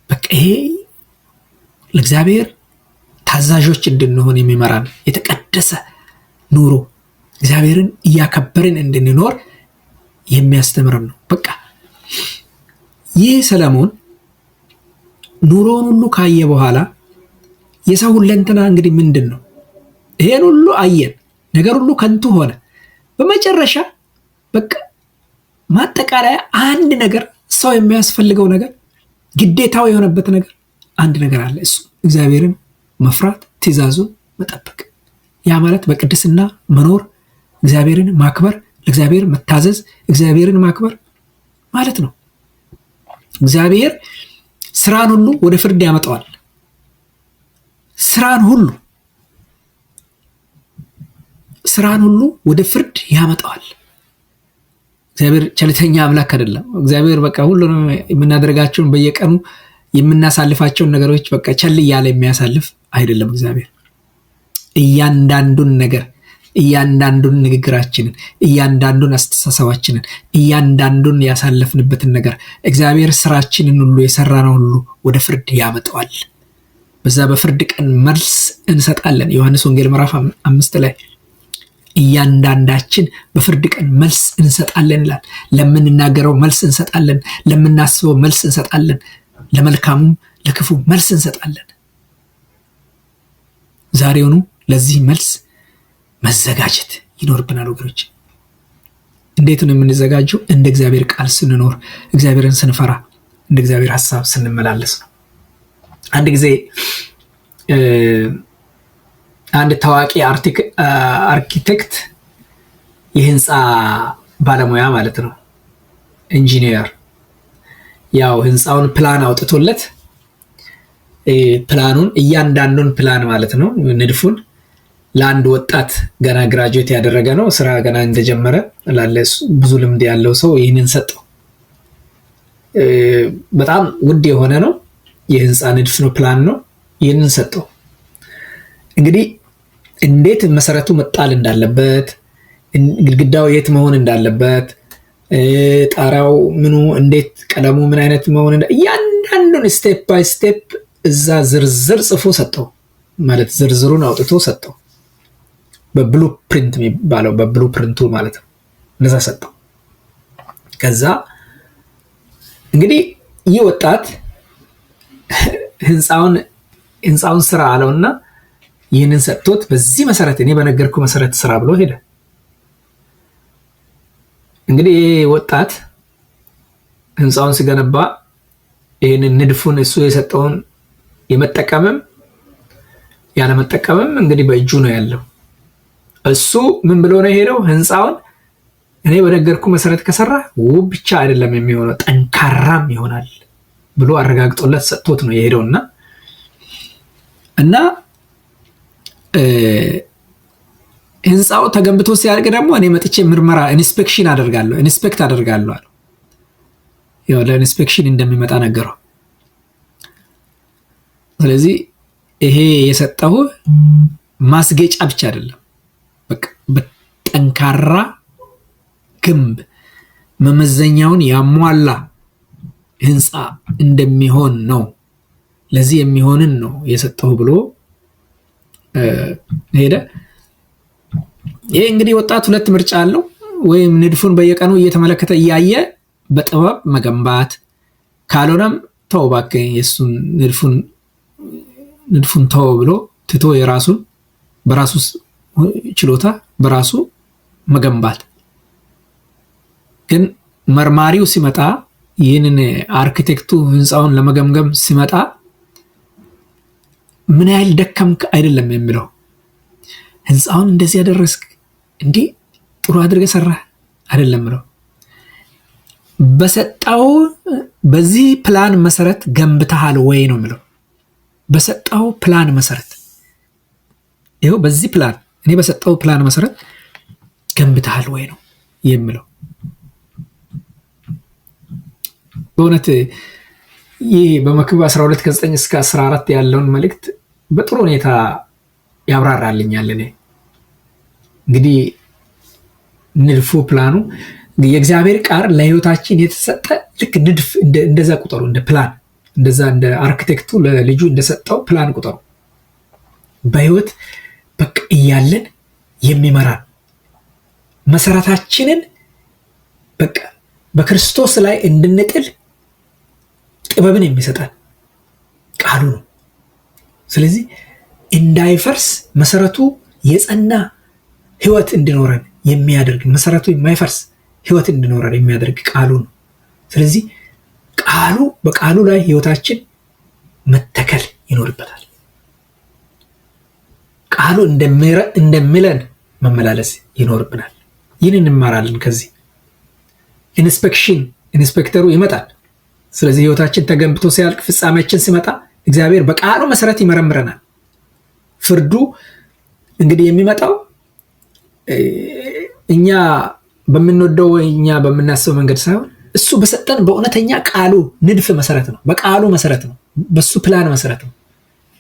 በቃ ይሄ ለእግዚአብሔር ታዛዦች እንድንሆን የሚመራን የተቀደሰ ኑሮ እግዚአብሔርን እያከበርን እንድንኖር የሚያስተምረን ነው። በቃ ይህ ሰለሞን ኑሮውን ሁሉ ካየ በኋላ የሰው ሁለንተና እንግዲህ ምንድን ነው? ይሄን ሁሉ አየን፣ ነገር ሁሉ ከንቱ ሆነ። በመጨረሻ በቃ ማጠቃለያ አንድ ነገር ሰው የሚያስፈልገው ነገር ግዴታው የሆነበት ነገር አንድ ነገር አለ። እሱ እግዚአብሔርን መፍራት፣ ትእዛዙን መጠበቅ። ያ ማለት በቅድስና መኖር፣ እግዚአብሔርን ማክበር፣ ለእግዚአብሔር መታዘዝ፣ እግዚአብሔርን ማክበር ማለት ነው። እግዚአብሔር ስራን ሁሉ ወደ ፍርድ ያመጣዋል። ስራን ሁሉ ወደ ፍርድ ያመጣዋል። እግዚአብሔር ቸልተኛ አምላክ አይደለም። እግዚአብሔር በቃ ሁሉንም የምናደርጋቸውን በየቀኑ የምናሳልፋቸውን ነገሮች በቃ ቸል እያለ የሚያሳልፍ አይደለም። እግዚአብሔር እያንዳንዱን ነገር፣ እያንዳንዱን ንግግራችንን፣ እያንዳንዱን አስተሳሰባችንን፣ እያንዳንዱን ያሳለፍንበትን ነገር እግዚአብሔር ስራችንን ሁሉ የሰራነው ሁሉ ወደ ፍርድ ያመጣዋል። በዛ በፍርድ ቀን መልስ እንሰጣለን። ዮሐንስ ወንጌል ምዕራፍ 5 ላይ እያንዳንዳችን በፍርድ ቀን መልስ እንሰጣለን ይላል። ለምንናገረው መልስ እንሰጣለን፣ ለምናስበው መልስ እንሰጣለን፣ ለመልካሙም ለክፉ መልስ እንሰጣለን። ዛሬውኑ ለዚህ መልስ መዘጋጀት ይኖርብናል ወገኖች። እንዴት ነው የምንዘጋጀው? እንደ እግዚአብሔር ቃል ስንኖር፣ እግዚአብሔርን ስንፈራ፣ እንደ እግዚአብሔር ሐሳብ ስንመላለስ ነው። አንድ ጊዜ አንድ ታዋቂ አርኪቴክት፣ የህንፃ ባለሙያ ማለት ነው፣ ኢንጂነር፣ ያው ህንፃውን ፕላን አውጥቶለት ፕላኑን እያንዳንዱን ፕላን ማለት ነው ንድፉን ለአንድ ወጣት ገና ግራጁዌት ያደረገ ነው፣ ስራ ገና እንደጀመረ ላለ ብዙ ልምድ ያለው ሰው ይህንን ሰጠው። በጣም ውድ የሆነ ነው፣ የህንፃ ንድፍ ነው፣ ፕላን ነው። ይህንን ሰጠው። እንግዲህ እንዴት መሰረቱ መጣል እንዳለበት፣ ግድግዳው የት መሆን እንዳለበት፣ ጣሪያው ምኑ እንዴት፣ ቀለሙ ምን አይነት መሆን እያንዳንዱን ስቴፕ ባይ ስቴፕ እዛ ዝርዝር ጽፎ ሰጠው። ማለት ዝርዝሩን አውጥቶ ሰጠው። በብሉ ፕሪንት የሚባለው በብሉ ፕሪንቱ ማለት ነው። እንደዛ ሰጠው። ከዛ እንግዲህ ይህ ወጣት ህንፃውን ስራ አለውና ይህንን ሰጥቶት በዚህ መሰረት እኔ በነገርኩ መሰረት ስራ ብሎ ሄደ። እንግዲህ ይህ ወጣት ህንፃውን ሲገነባ ይህንን ንድፉን እሱ የሰጠውን የመጠቀምም ያለመጠቀምም እንግዲህ በእጁ ነው ያለው። እሱ ምን ብሎ ነው የሄደው? ህንፃውን እኔ በነገርኩ መሰረት ከሰራ ውብ ብቻ አይደለም የሚሆነው ጠንካራም ይሆናል ብሎ አረጋግጦለት ሰጥቶት ነው የሄደውና ህንፃው ተገንብቶ ሲያልቅ ደግሞ እኔ መጥቼ ምርመራ ኢንስፔክሽን አደርጋለሁ አለ። ያው ለኢንስፔክሽን እንደሚመጣ ነገረው። ስለዚህ ይሄ የሰጠው ማስጌጫ ብቻ አይደለም፣ በቃ በጠንካራ ግንብ መመዘኛውን ያሟላ ህንፃ እንደሚሆን ነው፣ ለዚህ የሚሆንን ነው የሰጠው ብሎ ሄደ። ይሄ እንግዲህ ወጣት ሁለት ምርጫ አለው። ወይም ንድፉን በየቀኑ እየተመለከተ እያየ በጥበብ መገንባት፣ ካልሆነም ተው እባክህ የሱን ንድፉን ተው ብሎ ትቶ የራሱን በራሱ ችሎታ በራሱ መገንባት። ግን መርማሪው ሲመጣ ይህንን አርኪቴክቱ ህንፃውን ለመገምገም ሲመጣ ምን ያህል ደከምክ አይደለም የሚለው፣ ህንፃውን እንደዚህ ያደረስክ እንዲህ ጥሩ አድርገህ ሰራህ አይደለም የሚለው፣ በሰጣው በዚህ ፕላን መሰረት ገንብተሃል ወይ ነው የሚለው። በሰጣው ፕላን መሰረት ይኸው በዚህ ፕላን እኔ በሰጣው ፕላን መሰረት ገንብተሃል ወይ ነው የሚለው። በእውነት ይህ በመክብብ 12:9 እስከ 14 ያለውን መልእክት በጥሩ ሁኔታ ያብራራልኛል። እኔ እንግዲህ ንድፉ ፕላኑ የእግዚአብሔር ቃል ለህይወታችን የተሰጠ ልክ ንድፍ እንደዛ ቁጠሩ፣ እንደ ፕላን እንደዛ እንደ አርኪቴክቱ ለልጁ እንደሰጠው ፕላን ቁጠሩ። በህይወት በቃ እያለን የሚመራን መሰረታችንን በቃ በክርስቶስ ላይ እንድንጥል ጥበብን የሚሰጠን ቃሉ ነው። ስለዚህ እንዳይፈርስ መሰረቱ የጸና ህይወት እንዲኖረን የሚያደርግ መሰረቱ የማይፈርስ ህይወት እንዲኖረን የሚያደርግ ቃሉ ነው። ስለዚህ በቃሉ ላይ ህይወታችን መተከል ይኖርበታል። ቃሉ እንደሚለን መመላለስ ይኖርብናል። ይህን እንማራለን። ከዚህ ኢንስፔክተሩ ይመጣል። ስለዚህ ህይወታችን ተገንብቶ ሲያልቅ ፍጻሜያችን ሲመጣ እግዚአብሔር በቃሉ መሰረት ይመረምረናል። ፍርዱ እንግዲህ የሚመጣው እኛ በምንወደው ወይ እኛ በምናስበው መንገድ ሳይሆን እሱ በሰጠን በእውነተኛ ቃሉ ንድፍ መሰረት ነው። በቃሉ መሰረት ነው። በሱ ፕላን መሰረት ነው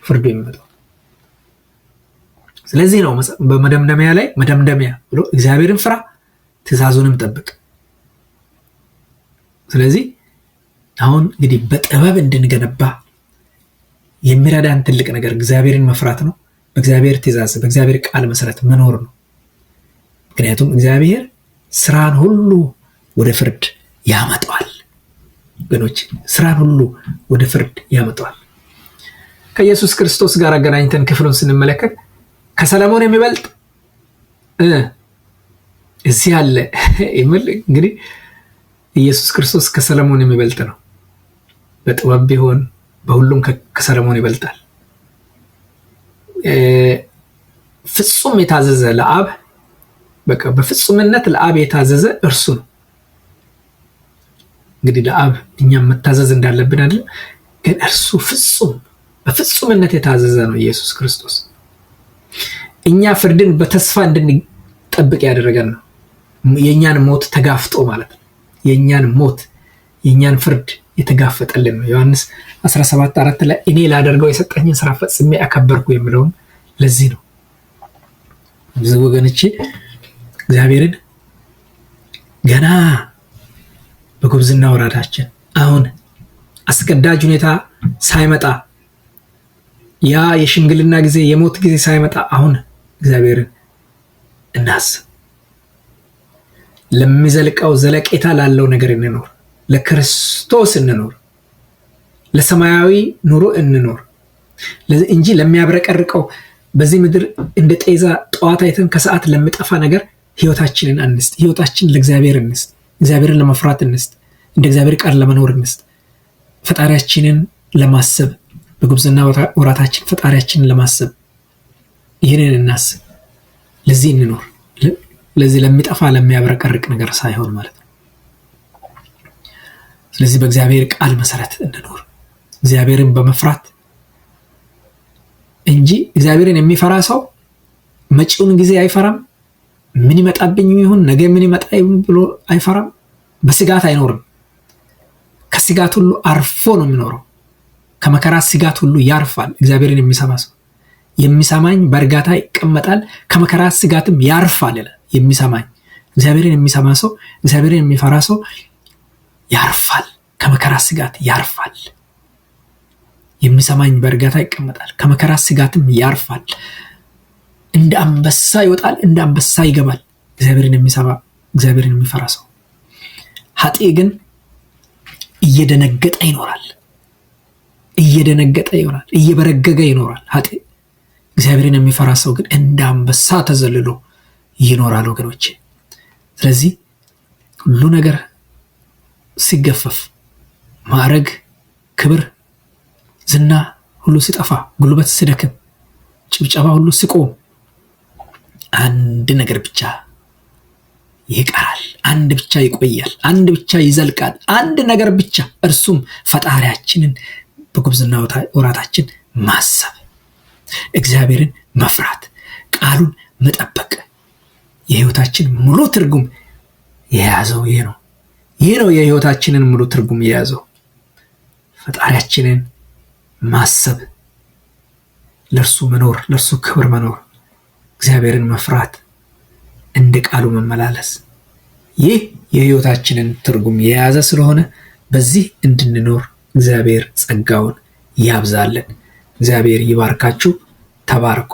ፍርዱ የሚመጣው። ስለዚህ ነው በመደምደሚያ ላይ መደምደሚያ ብሎ እግዚአብሔርን ፍራ ትእዛዙንም ጠብቅ። ስለዚህ አሁን እንግዲህ በጥበብ እንድንገነባ የሚረዳን ትልቅ ነገር እግዚአብሔርን መፍራት ነው። በእግዚአብሔር ትእዛዝ በእግዚአብሔር ቃል መሰረት መኖር ነው። ምክንያቱም እግዚአብሔር ስራን ሁሉ ወደ ፍርድ ያመጣዋል። ወገኖች ስራን ሁሉ ወደ ፍርድ ያመጣዋል። ከኢየሱስ ክርስቶስ ጋር አገናኝተን ክፍሉን ስንመለከት ከሰለሞን የሚበልጥ እዚህ አለ የሚል እንግዲህ ኢየሱስ ክርስቶስ ከሰለሞን የሚበልጥ ነው። በጥበብ ቢሆን በሁሉም ከሰለሞን ይበልጣል። ፍጹም የታዘዘ ለአብ በቃ በፍጹምነት ለአብ የታዘዘ እርሱ ነው። እንግዲህ ለአብ እኛም መታዘዝ እንዳለብን አይደል? ግን እርሱ በፍጹምነት የታዘዘ ነው ኢየሱስ ክርስቶስ። እኛ ፍርድን በተስፋ እንድንጠብቅ ያደረገን ነው። የኛን ሞት ተጋፍጦ ማለት ነው። የኛን ፍርድ የተጋፈጠልን ነው። ዮሐንስ 17:4 ላይ እኔ ላደርገው የሰጠኝን ስራ ፈጽሜ አከበርኩ የሚለውን ለዚህ ነው። ብዙ ወገኖቼ እግዚአብሔርን ገና በጉብዝና ወራታችን አሁን አስገዳጅ ሁኔታ ሳይመጣ ያ የሽምግልና ጊዜ የሞት ጊዜ ሳይመጣ አሁን እግዚአብሔርን እናስብ። ለሚዘልቀው ዘለቄታ ላለው ነገር እንኖር፣ ለክርስቶስ እንኖር፣ ለሰማያዊ ኑሮ እንኖር እንጂ ለሚያብረቀርቀው በዚህ ምድር እንደ ጤዛ ጠዋት አይተን ከሰዓት ለሚጠፋ ነገር ህይወታችንን አንስት። ህይወታችንን ለእግዚአብሔር እንስት። እግዚአብሔርን ለመፍራት እንስት። እንደ እግዚአብሔር ቃል ለመኖር እንስት። ፈጣሪያችንን ለማሰብ በጉብዝና ወራታችን ፈጣሪያችንን ለማሰብ ይህንን እናስብ። ለዚህ እንኖር። ለዚህ ለሚጠፋ ለሚያብረቀርቅ ነገር ሳይሆን ማለት ነው። ስለዚህ በእግዚአብሔር ቃል መሰረት እንኖር፣ እግዚአብሔርን በመፍራት እንጂ እግዚአብሔርን የሚፈራ ሰው መጪውን ጊዜ አይፈራም። ምን ይመጣብኝ ይሁን ነገ ምን ይመጣ ይሁን ብሎ አይፈራም። በስጋት አይኖርም። ከስጋት ሁሉ አርፎ ነው የሚኖረው። ከመከራ ስጋት ሁሉ ያርፋል። እግዚአብሔርን የሚሰማ ሰው የሚሰማኝ በእርጋታ ይቀመጣል፣ ከመከራ ስጋትም ያርፋል ይላል። የሚሰማኝ እግዚአብሔርን የሚሰማ ሰው እግዚአብሔርን የሚፈራ ሰው ያርፋል፣ ከመከራ ስጋት ያርፋል። የሚሰማኝ በእርጋታ ይቀመጣል፣ ከመከራ ስጋትም ያርፋል። እንደ አንበሳ ይወጣል፣ እንደ አንበሳ ይገባል። እግዚአብሔርን የሚሰማ እግዚአብሔርን የሚፈራ ሰው። ኃጥእ ግን እየደነገጠ ይኖራል፣ እየበረገገ ይኖራል ኃጥእ። እግዚአብሔርን የሚፈራ ሰው ግን እንደ አንበሳ ተዘልሎ ይኖራል ወገኖቼ። ስለዚህ ሁሉ ነገር ሲገፈፍ፣ ማዕረግ፣ ክብር፣ ዝና ሁሉ ሲጠፋ፣ ጉልበት ሲደክም፣ ጭብጨባ ሁሉ ሲቆም አንድ ነገር ብቻ ይቀራል፣ አንድ ብቻ ይቆያል፣ አንድ ብቻ ይዘልቃል። አንድ ነገር ብቻ፣ እርሱም ፈጣሪያችንን በጉብዝና ወራታችን ማሰብ፣ እግዚአብሔርን መፍራት፣ ቃሉን መጠበቅ። የህይወታችን ሙሉ ትርጉም የያዘው ይህ ነው የህይወታችንን ሙሉ ትርጉም የያዘው ፈጣሪያችንን ማሰብ፣ ለእርሱ መኖር፣ ለእርሱ ክብር መኖር፣ እግዚአብሔርን መፍራት፣ እንደ ቃሉ መመላለስ። ይህ የህይወታችንን ትርጉም የያዘ ስለሆነ በዚህ እንድንኖር እግዚአብሔር ጸጋውን ያብዛልን። እግዚአብሔር ይባርካችሁ። ተባረኩ።